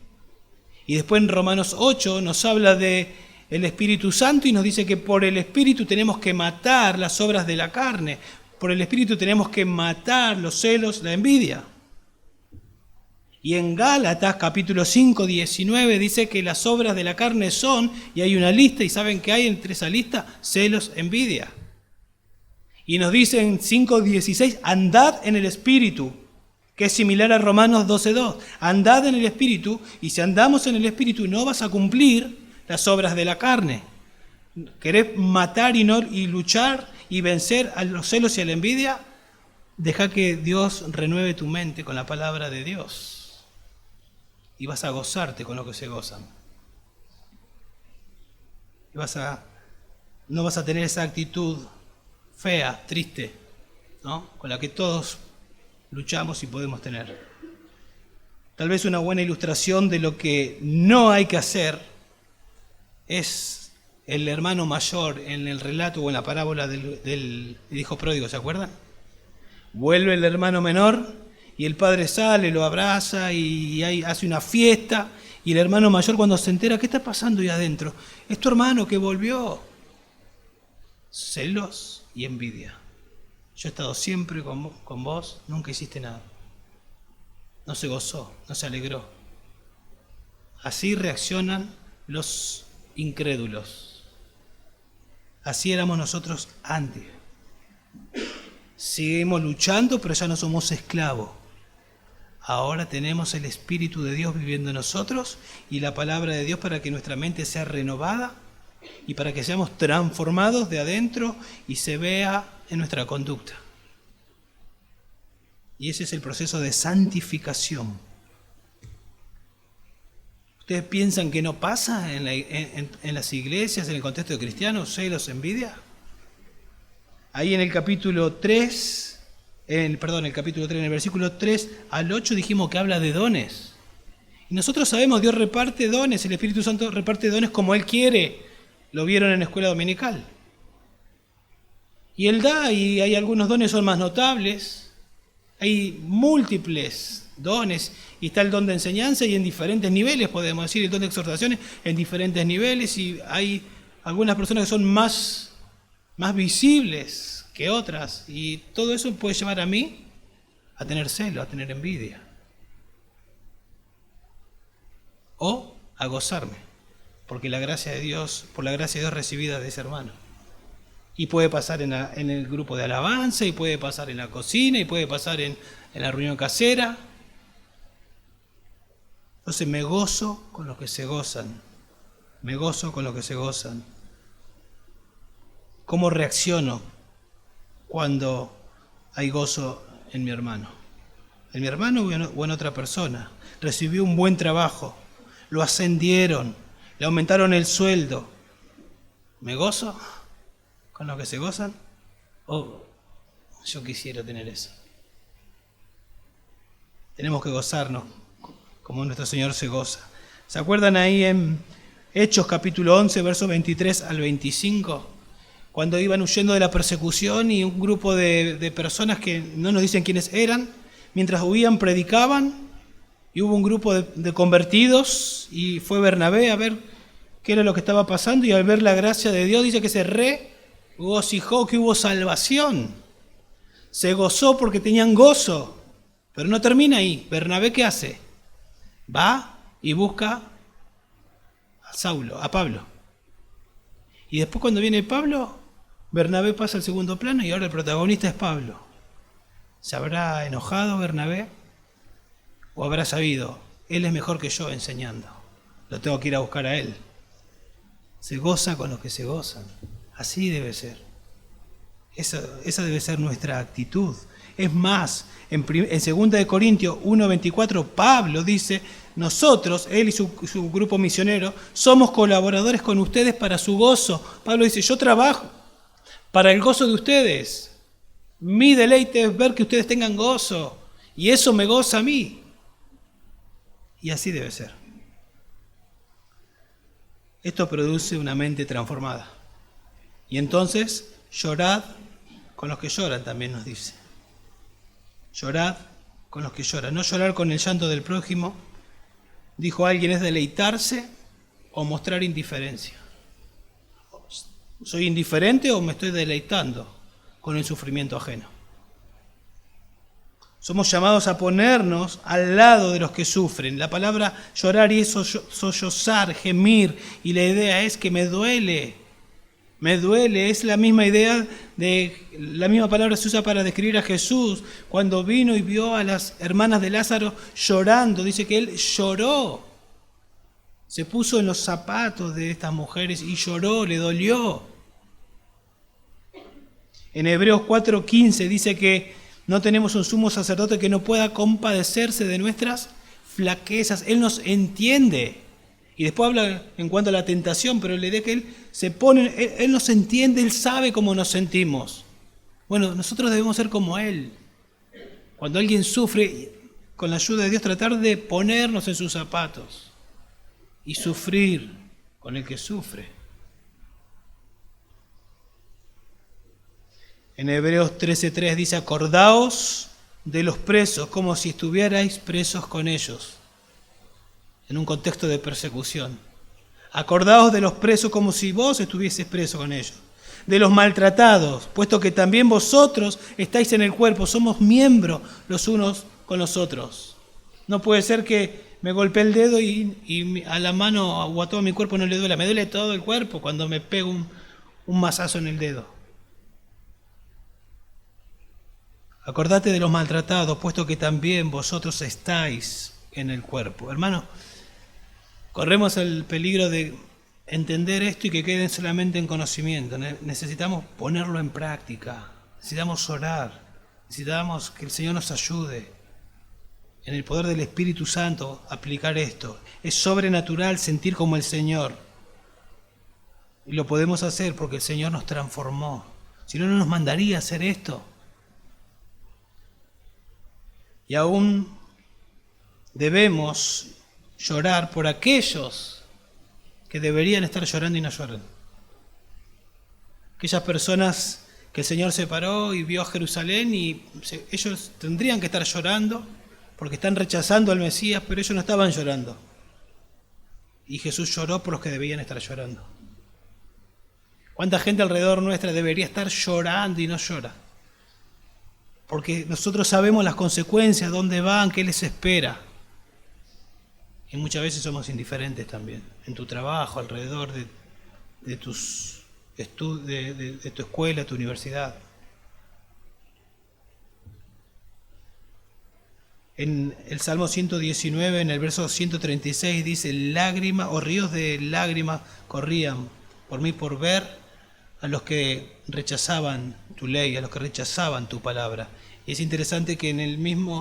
Y después en Romanos 8 nos habla de el Espíritu Santo y nos dice que por el Espíritu tenemos que matar las obras de la carne. Por el Espíritu tenemos que matar los celos, la envidia. Y en Gálatas capítulo 5, 19 dice que las obras de la carne son, y hay una lista, y ¿saben qué hay entre esa lista? Celos, envidia. Y nos dice en 5, 16, andad en el Espíritu, que es similar a Romanos 12:2. Andad en el Espíritu, y si andamos en el Espíritu no vas a cumplir las obras de la carne. ¿Querés matar y luchar y vencer a los celos y a la envidia? Deja que Dios renueve tu mente con la palabra de Dios. Y vas a gozarte con lo que se gozan. Y no vas a tener esa actitud fea, triste, ¿no? Con la que todos luchamos y podemos tener. Tal vez una buena ilustración de lo que no hay que hacer es el hermano mayor en el relato o en la parábola del hijo pródigo, ¿se acuerdan? Vuelve el hermano menor y el padre sale, lo abraza y hace una fiesta, y el hermano mayor cuando se entera, ¿qué está pasando ahí adentro? Es tu hermano que volvió. Celos y envidia. Yo he estado siempre con vos, nunca hiciste nada. No se gozó, no se alegró. Así reaccionan los incrédulos. Así éramos nosotros antes. Seguimos luchando, pero ya no somos esclavos. Ahora tenemos el Espíritu de Dios viviendo en nosotros y la palabra de Dios para que nuestra mente sea renovada y para que seamos transformados de adentro y se vea en nuestra conducta. Y ese es el proceso de santificación. ¿Ustedes piensan que no pasa en las iglesias, en el contexto de cristianos, celos, envidia? Ahí en el capítulo 3, en el versículo 3 al 8 dijimos que habla de dones. Y nosotros sabemos, Dios reparte dones, el Espíritu Santo reparte dones como Él quiere. Lo vieron en la escuela dominical. Y Él da, y hay algunos dones son más notables. Hay múltiples dones, Y está el don de enseñanza y en diferentes niveles, podemos decir, el don de exhortaciones en diferentes niveles, y hay algunas personas que son más visibles que otras, y todo eso puede llevar a mí a tener celo, a tener envidia, o a gozarme, porque la gracia de Dios, por la gracia de Dios recibida de ese hermano. Y puede pasar en el grupo de alabanza, y puede pasar en la cocina, y puede pasar en la reunión casera. Entonces me gozo con los que se gozan. Me gozo con los que se gozan. ¿Cómo reacciono cuando hay gozo en mi hermano? En mi hermano o en otra persona. Recibió un buen trabajo, lo ascendieron, le aumentaron el sueldo. ¿Me gozo con los que se gozan? ¿O yo quisiera tener eso? Tenemos que gozarnos como nuestro Señor se goza. ¿Se acuerdan ahí en Hechos capítulo 11, versos 23 al 25? Cuando iban huyendo de la persecución y un grupo de personas que no nos dicen quiénes eran, mientras huían predicaban, y hubo un grupo de convertidos, y fue Bernabé a ver qué era lo que estaba pasando, y al ver la gracia de Dios dice que se regocijó, que hubo salvación. Se gozó porque tenían gozo. Pero no termina ahí. Bernabé, ¿qué hace? Va y busca a Pablo. Y después, cuando viene Pablo, Bernabé pasa al segundo plano y ahora el protagonista es Pablo. ¿Se habrá enojado Bernabé? ¿O habrá sabido? Él es mejor que yo enseñando. Lo tengo que ir a buscar a él. Se goza con los que se gozan. Así debe ser. Esa debe ser nuestra actitud. Es más, en 2 Corintios 1:24, Pablo dice, nosotros, él y su grupo misionero, somos colaboradores con ustedes para su gozo. Pablo dice, yo trabajo para el gozo de ustedes. Mi deleite es ver que ustedes tengan gozo, y eso me goza a mí. Y así debe ser. Esto produce una mente transformada. Y entonces, llorad con los que lloran, también nos dice. Llorad con los que lloran. No llorar con el llanto del prójimo, dijo alguien, es deleitarse o mostrar indiferencia. ¿Soy indiferente o me estoy deleitando con el sufrimiento ajeno? Somos llamados a ponernos al lado de los que sufren. La palabra llorar y sollozar, gemir, y la idea es que me duele, es la misma idea la misma palabra se usa para describir a Jesús cuando vino y vio a las hermanas de Lázaro llorando. Dice que él lloró, se puso en los zapatos de estas mujeres y lloró, le dolió. En Hebreos 4:15 dice que no tenemos un sumo sacerdote que no pueda compadecerse de nuestras flaquezas. Él nos entiende. Y después habla en cuanto a la tentación, pero la idea es que Él nos entiende, Él sabe cómo nos sentimos. Bueno, nosotros debemos ser como Él. Cuando alguien sufre, con la ayuda de Dios, tratar de ponernos en sus zapatos y sufrir con el que sufre. En Hebreos 13:3 dice, acordaos de los presos como si estuvierais presos con ellos, en un contexto de persecución. Acordaos de los presos como si vos estuvieses preso con ellos. De los maltratados, puesto que también vosotros estáis en el cuerpo, somos miembros los unos con los otros. No puede ser que me golpee el dedo y a la mano o a todo mi cuerpo no le duela. Me duele todo el cuerpo cuando me pego un mazazo en el dedo. Acordate de los maltratados, puesto que también vosotros estáis en el cuerpo. Hermano, corremos el peligro de entender esto y que quede solamente en conocimiento. Necesitamos ponerlo en práctica, necesitamos orar, necesitamos que el Señor nos ayude en el poder del Espíritu Santo a aplicar esto. Es sobrenatural sentir como el Señor. Y lo podemos hacer porque el Señor nos transformó. Si no, no nos mandaría a hacer esto. Y aún debemos llorar por aquellos que deberían estar llorando y no lloran. Aquellas personas que el Señor separó y vio a Jerusalén y ellos tendrían que estar llorando porque están rechazando al Mesías, pero ellos no estaban llorando. Y Jesús lloró por los que debían estar llorando. ¿Cuánta gente alrededor nuestra debería estar llorando y no llora? Porque nosotros sabemos las consecuencias, dónde van, qué les espera. Y muchas veces somos indiferentes también. En tu trabajo, alrededor de tu escuela, tu universidad. En el Salmo 119, en el verso 136, dice: lágrimas o ríos de lágrimas corrían por mí por ver a los que rechazaban tu ley, a los que rechazaban tu palabra. Y es interesante que en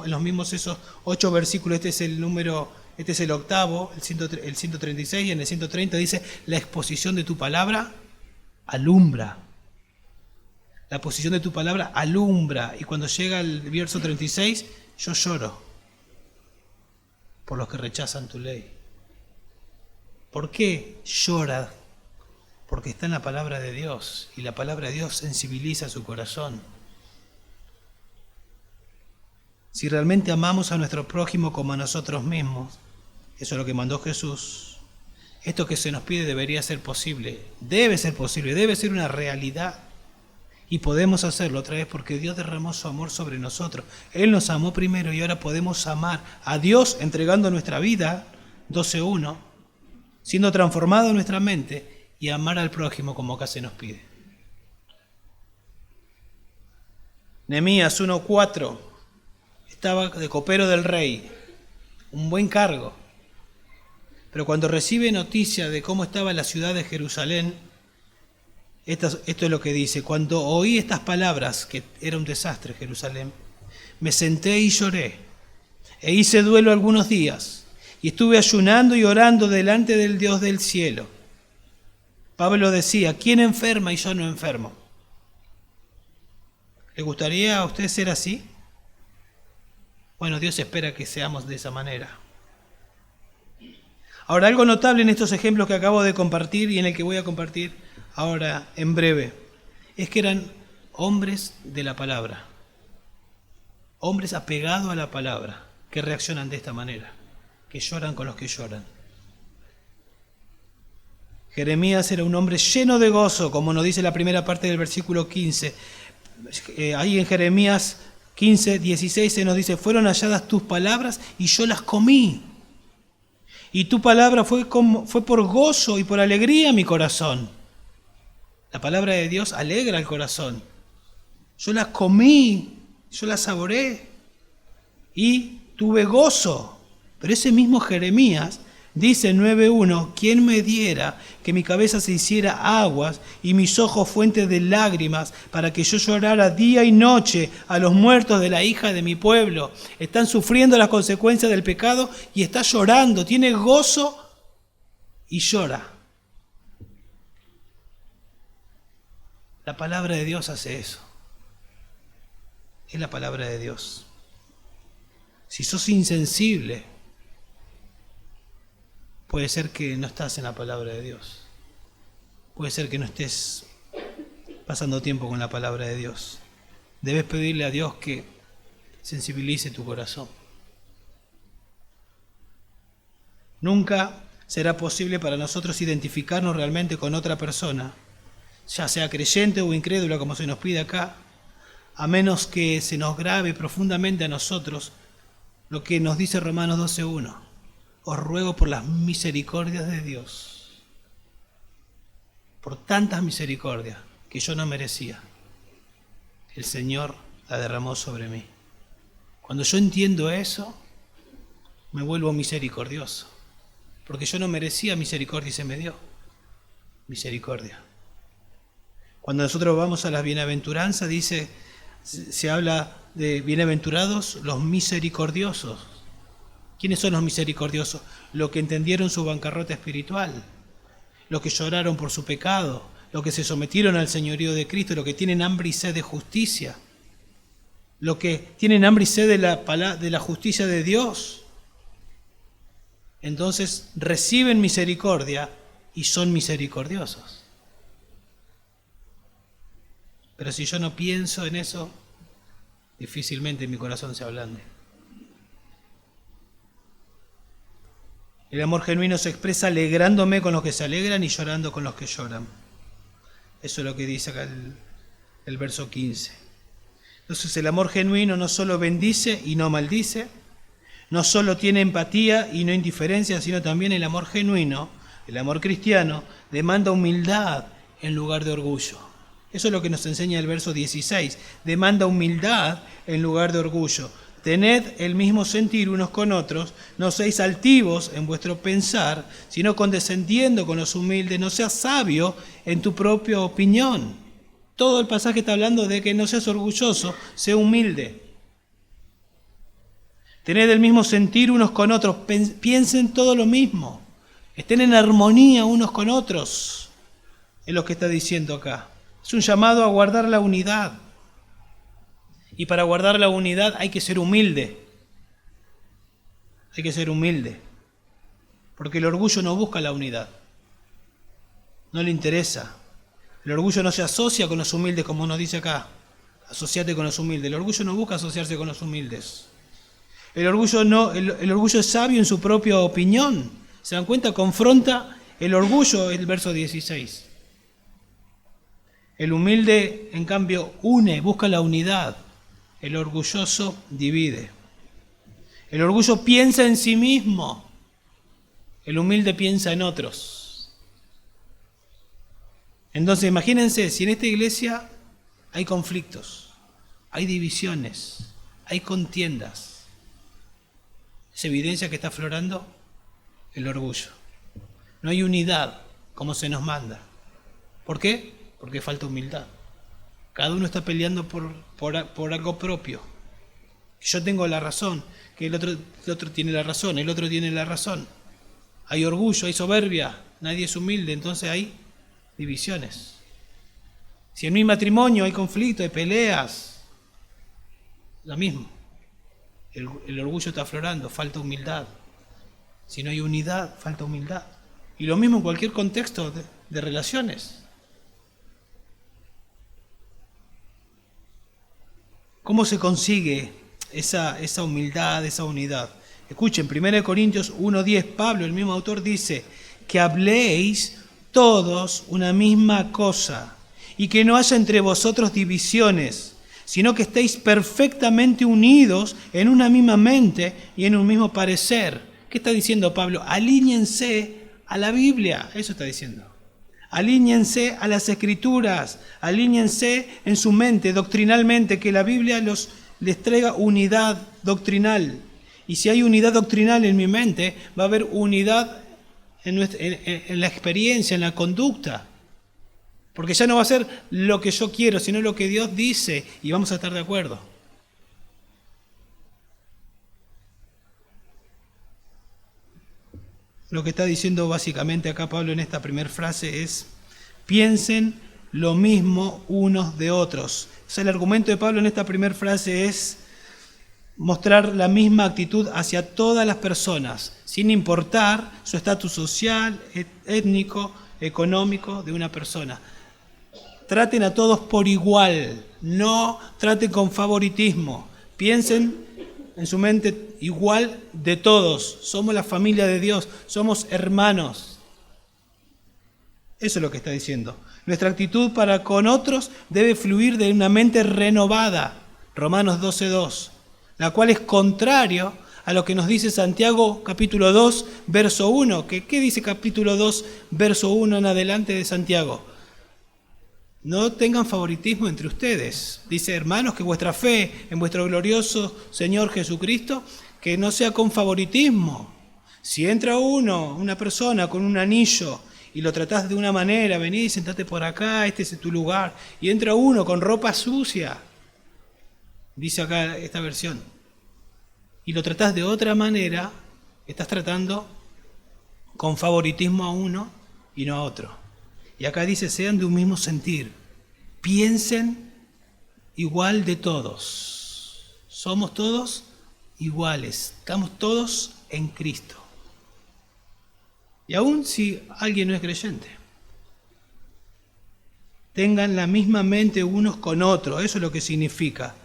los mismos esos 8 versículos, este es el octavo, el 136, y en el 130 dice: la exposición de tu palabra alumbra. La exposición de tu palabra alumbra. Y cuando llega el verso 36, yo lloro por los que rechazan tu ley. ¿Por qué llora? Porque está en la palabra de Dios, y la palabra de Dios sensibiliza su corazón. Si realmente amamos a nuestro prójimo como a nosotros mismos, eso es lo que mandó Jesús, esto que se nos pide debería ser posible, debe ser una realidad. Y podemos hacerlo otra vez porque Dios derramó su amor sobre nosotros. Él nos amó primero y ahora podemos amar a Dios entregando nuestra vida, 12:1, siendo transformado en nuestra mente, y amar al prójimo como acá se nos pide. Nehemías 1:4 estaba de copero del rey, un buen cargo. Pero cuando recibe noticia de cómo estaba la ciudad de Jerusalén, esto es lo que dice: cuando oí estas palabras, que era un desastre Jerusalén, me senté y lloré, e hice duelo algunos días, y estuve ayunando y orando delante del Dios del cielo. Pablo decía: ¿quién enferma y yo no enfermo? ¿Le gustaría a usted ser así? Bueno, Dios espera que seamos de esa manera. Ahora, algo notable en estos ejemplos que acabo de compartir y en el que voy a compartir ahora en breve, es que eran hombres de la palabra, hombres apegados a la palabra, que reaccionan de esta manera, que lloran con los que lloran. Jeremías era un hombre lleno de gozo, como nos dice la primera parte del versículo 15. Ahí en Jeremías 15:16 se nos dice: fueron halladas tus palabras y yo las comí. Y tu palabra fue por gozo y por alegría mi corazón. La palabra de Dios alegra el corazón. Yo las comí, yo las saboreé y tuve gozo. Pero ese mismo Jeremías dice en 9:1: ¿quién me diera que mi cabeza se hiciera aguas y mis ojos fuentes de lágrimas, para que yo llorara día y noche a los muertos de la hija de mi pueblo? Están sufriendo las consecuencias del pecado y está llorando, tiene gozo y llora. La palabra de Dios hace eso. Es la palabra de Dios. Si sos insensible, puede ser que no estás en la palabra de Dios. Puede ser que no estés pasando tiempo con la palabra de Dios. Debes pedirle a Dios que sensibilice tu corazón. Nunca será posible para nosotros identificarnos realmente con otra persona, ya sea creyente o incrédula, como se nos pide acá, a menos que se nos grave profundamente a nosotros lo que nos dice Romanos 12:1. Os ruego por las misericordias de Dios, por tantas misericordias que yo no merecía, el Señor la derramó sobre mí. Cuando yo entiendo eso, me vuelvo misericordioso, porque yo no merecía misericordia y se me dio misericordia. Cuando nosotros vamos a las bienaventuranzas, se habla de bienaventurados los misericordiosos. ¿Quiénes son los misericordiosos? Los que entendieron su bancarrota espiritual, los que lloraron por su pecado, los que se sometieron al señorío de Cristo, los que tienen hambre y sed de justicia, los que tienen hambre y sed de la justicia de Dios. Entonces reciben misericordia y son misericordiosos. Pero si yo no pienso en eso, difícilmente mi corazón se ablande. El amor genuino se expresa alegrándome con los que se alegran y llorando con los que lloran. Eso es lo que dice acá el verso 15. Entonces el amor genuino no solo bendice y no maldice, no solo tiene empatía y no indiferencia, sino también el amor genuino, el amor cristiano, demanda humildad en lugar de orgullo. Eso es lo que nos enseña el verso 16. Demanda humildad en lugar de orgullo. Tened el mismo sentir unos con otros, no seáis altivos en vuestro pensar, sino condescendiendo con los humildes, no seas sabio en tu propia opinión. Todo el pasaje está hablando de que no seas orgulloso, sé humilde. Tened el mismo sentir unos con otros, piensen todo lo mismo, estén en armonía unos con otros, es lo que está diciendo acá. Es un llamado a guardar la unidad. Y para guardar la unidad hay que ser humilde. Hay que ser humilde. Porque el orgullo no busca la unidad. No le interesa. El orgullo no se asocia con los humildes, como nos dice acá. Asociate con los humildes. El orgullo no busca asociarse con los humildes. El orgullo es sabio en su propia opinión. ¿Se dan cuenta? Confronta el orgullo, el verso 16. El humilde, en cambio, une, busca la unidad. El orgulloso divide. El orgullo piensa en sí mismo. El humilde piensa en otros. Entonces, imagínense, si en esta iglesia hay conflictos, hay divisiones, hay contiendas, ¿es evidencia que está aflorando? El orgullo. No hay unidad como se nos manda. ¿Por qué? Porque falta humildad. Cada uno está peleando por algo propio. Yo tengo la razón, que el otro tiene la razón, el otro tiene la razón. Hay orgullo, hay soberbia, nadie es humilde, entonces hay divisiones. Si en mi matrimonio hay conflicto, hay peleas, lo mismo. El orgullo está aflorando, falta humildad. Si no hay unidad, falta humildad. Y lo mismo en cualquier contexto de relaciones. ¿Cómo se consigue esa humildad, esa unidad? Escuchen, 1 Corintios 1:10, Pablo, el mismo autor, dice que habléis todos una misma cosa y que no haya entre vosotros divisiones, sino que estéis perfectamente unidos en una misma mente y en un mismo parecer. ¿Qué está diciendo Pablo? Alíñense a la Biblia, eso está diciendo. Alíñense a las Escrituras, alíñense en su mente doctrinalmente, que la Biblia les traiga unidad doctrinal. Y si hay unidad doctrinal en mi mente, va a haber unidad en la experiencia, en la conducta. Porque ya no va a ser lo que yo quiero, sino lo que Dios dice, y vamos a estar de acuerdo. Lo que está diciendo básicamente acá Pablo en esta primera frase es: piensen lo mismo unos de otros. O sea, el argumento de Pablo en esta primera frase es mostrar la misma actitud hacia todas las personas, sin importar su estatus social, étnico, económico de una persona. Traten a todos por igual, no traten con favoritismo. Piensen en su mente igual de todos. Somos la familia de Dios, somos hermanos. Eso es lo que está diciendo. Nuestra actitud para con otros debe fluir de una mente renovada, Romanos 12:2, la cual es contrario a lo que nos dice Santiago capítulo 2, verso 1. ¿Qué dice capítulo 2, verso 1 en adelante de Santiago? No tengan favoritismo entre ustedes. Dice, hermanos, que vuestra fe en vuestro glorioso Señor Jesucristo, que no sea con favoritismo. Si entra una persona con un anillo y lo tratás de una manera, vení, sentate por acá, este es tu lugar, y entra uno con ropa sucia, dice acá esta versión, y lo tratás de otra manera, estás tratando con favoritismo a uno y no a otro. Y acá dice, sean de un mismo sentir, piensen igual de todos. Somos todos iguales, estamos todos en Cristo. Y aún si alguien no es creyente, tengan la misma mente unos con otros, eso es lo que significa.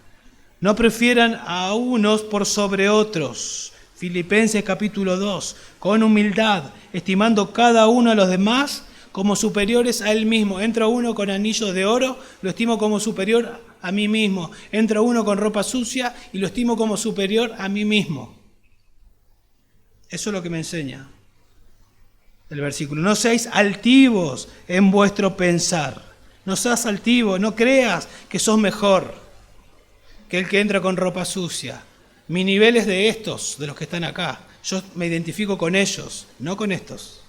No prefieran a unos por sobre otros, Filipenses capítulo 2, con humildad, estimando cada uno a los demás como superiores a él mismo. Entra uno con anillos de oro, lo estimo como superior a mí mismo. Entra uno con ropa sucia y lo estimo como superior a mí mismo. Eso es lo que me enseña el versículo. No seáis altivos en vuestro pensar. No seas altivo, no creas que sos mejor que el que entra con ropa sucia. Mi nivel es de estos, de los que están acá. Yo me identifico con ellos, no con estos.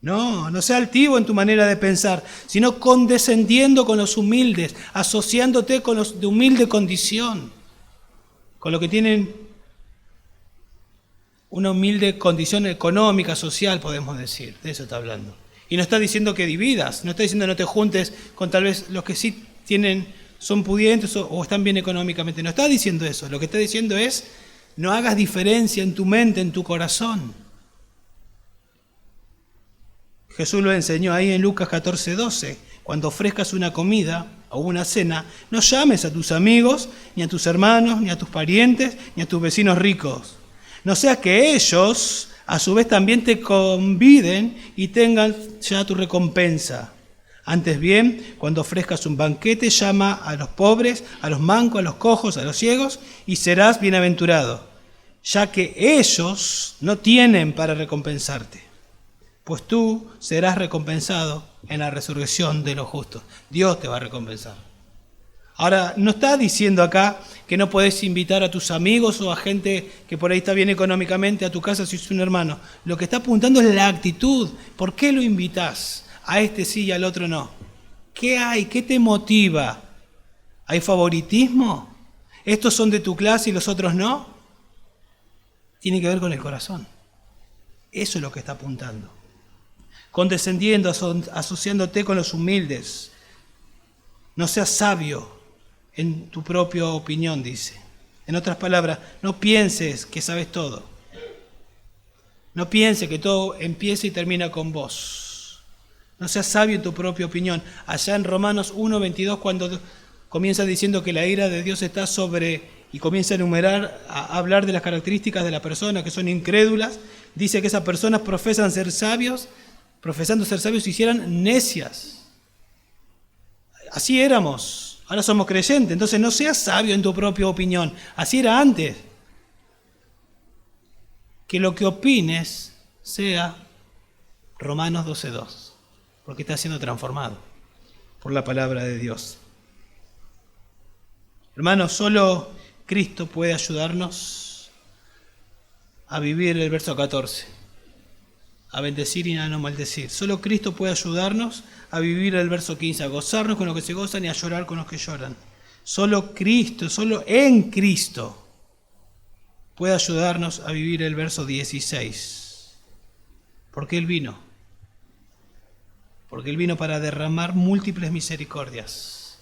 No sea altivo en tu manera de pensar, sino condescendiendo con los humildes, asociándote con los de humilde condición, con los que tienen una humilde condición económica, social, podemos decir. De eso está hablando. Y no está diciendo que dividas, no está diciendo no te juntes con tal vez los que sí son pudientes o están bien económicamente. No está diciendo eso. Lo que está diciendo es no hagas diferencia en tu mente, en tu corazón. Jesús lo enseñó ahí en Lucas 14:12. Cuando ofrezcas una comida o una cena, no llames a tus amigos, ni a tus hermanos, ni a tus parientes, ni a tus vecinos ricos. No sea que ellos, a su vez, también te conviden y tengan ya tu recompensa. Antes bien, cuando ofrezcas un banquete, llama a los pobres, a los mancos, a los cojos, a los ciegos, y serás bienaventurado, ya que ellos no tienen para recompensarte, pues tú serás recompensado en la resurrección de los justos. Dios te va a recompensar. Ahora, no está diciendo acá que no podés invitar a tus amigos o a gente que por ahí está bien económicamente a tu casa si es un hermano. Lo que está apuntando es la actitud. ¿Por qué lo invitás? A este sí y al otro no. ¿Qué hay? ¿Qué te motiva? ¿Hay favoritismo? ¿Estos son de tu clase y los otros no? Tiene que ver con el corazón. Eso es lo que está apuntando. Condescendiendo, asociándote con los humildes. No seas sabio en tu propia opinión, dice. En otras palabras, no pienses que sabes todo. No pienses que todo empieza y termina con vos. No seas sabio en tu propia opinión. Allá en Romanos 1:22, cuando comienza diciendo que la ira de Dios está sobre, y comienza a enumerar, a hablar de las características de la persona que son incrédulas, dice que esas personas profesando ser sabios, hicieran necias. Así éramos, ahora somos creyentes, entonces no seas sabio en tu propia opinión. Así era antes. Que lo que opines sea Romanos 12:2, porque está siendo transformado por la palabra de Dios. Hermanos, solo Cristo puede ayudarnos a vivir el verso 14, a bendecir y a no maldecir. Solo Cristo puede ayudarnos a vivir el verso 15, a gozarnos con los que se gozan y a llorar con los que lloran. Solo Cristo, solo en Cristo puede ayudarnos a vivir el verso 16. Porque Él vino. Porque Él vino para derramar múltiples misericordias,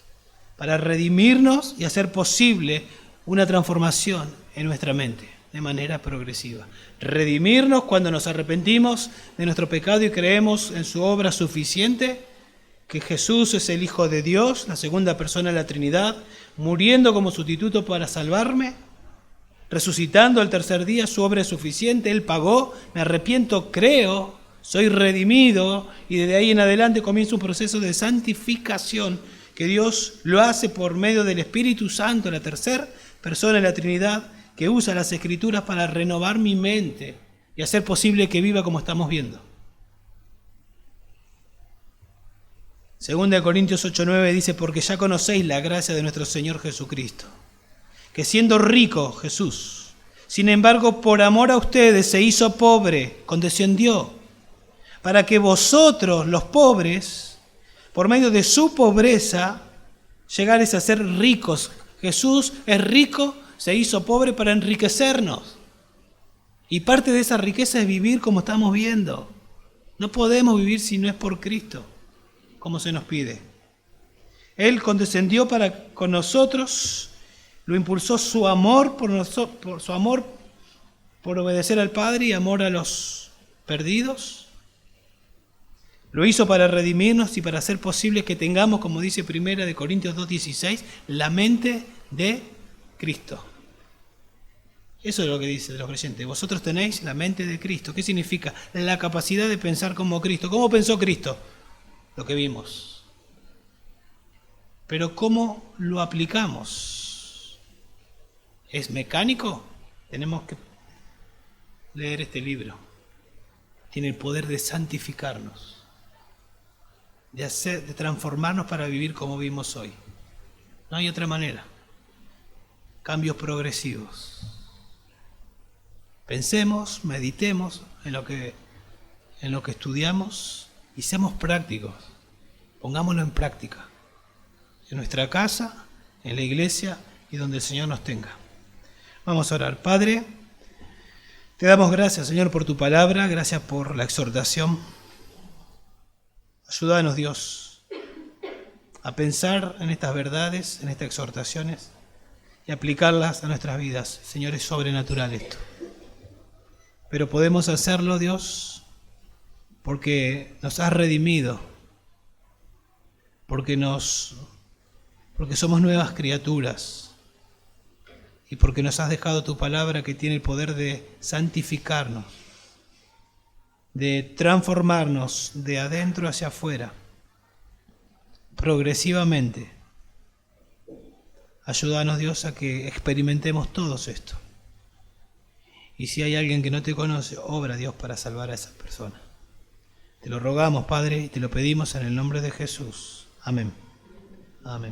para redimirnos y hacer posible una transformación en nuestra mente de manera progresiva. Redimirnos cuando nos arrepentimos de nuestro pecado y creemos en su obra suficiente, que Jesús es el Hijo de Dios, la segunda persona de la Trinidad, muriendo como sustituto para salvarme, resucitando al tercer día, su obra es suficiente, Él pagó, me arrepiento, creo, soy redimido, y desde ahí en adelante comienza un proceso de santificación que Dios lo hace por medio del Espíritu Santo, la tercera persona de la Trinidad, que usa las Escrituras para renovar mi mente y hacer posible que viva como estamos viendo. 2 Corintios 8:9 dice, porque ya conocéis la gracia de nuestro Señor Jesucristo, que siendo rico Jesús, sin embargo por amor a ustedes se hizo pobre, condescendió, para que vosotros los pobres, por medio de su pobreza, llegaréis a ser ricos. Jesús es rico, se hizo pobre para enriquecernos. Y parte de esa riqueza es vivir como estamos viendo. No podemos vivir si no es por Cristo, como se nos pide. Él condescendió para con nosotros, lo impulsó su amor por su amor por obedecer al Padre y amor a los perdidos. Lo hizo para redimirnos y para hacer posible que tengamos, como dice 1 Corintios 2:16, la mente de Cristo. Eso es lo que dice de los creyentes. Vosotros tenéis la mente de Cristo. ¿Qué significa? La capacidad de pensar como Cristo. ¿Cómo pensó Cristo? Lo que vimos. Pero ¿cómo lo aplicamos? ¿Es mecánico? Tenemos que leer este libro. Tiene el poder de santificarnos, de transformarnos para vivir como vivimos hoy. No hay otra manera. Cambios progresivos. Pensemos, meditemos en lo que estudiamos y seamos prácticos. Pongámoslo en práctica. En nuestra casa, en la iglesia y donde el Señor nos tenga. Vamos a orar. Padre, te damos gracias, Señor, por tu palabra. Gracias por la exhortación. Ayúdanos, Dios, a pensar en estas verdades, en estas exhortaciones y aplicarlas a nuestras vidas. Señor, es sobrenatural esto. Pero podemos hacerlo, Dios, porque nos has redimido, porque somos nuevas criaturas y porque nos has dejado tu palabra que tiene el poder de santificarnos, de transformarnos de adentro hacia afuera, progresivamente. Ayúdanos, Dios, a que experimentemos todos esto. Y si hay alguien que no te conoce, obra, Dios, para salvar a esa persona. Te lo rogamos, Padre, y te lo pedimos en el nombre de Jesús. Amén. Amén.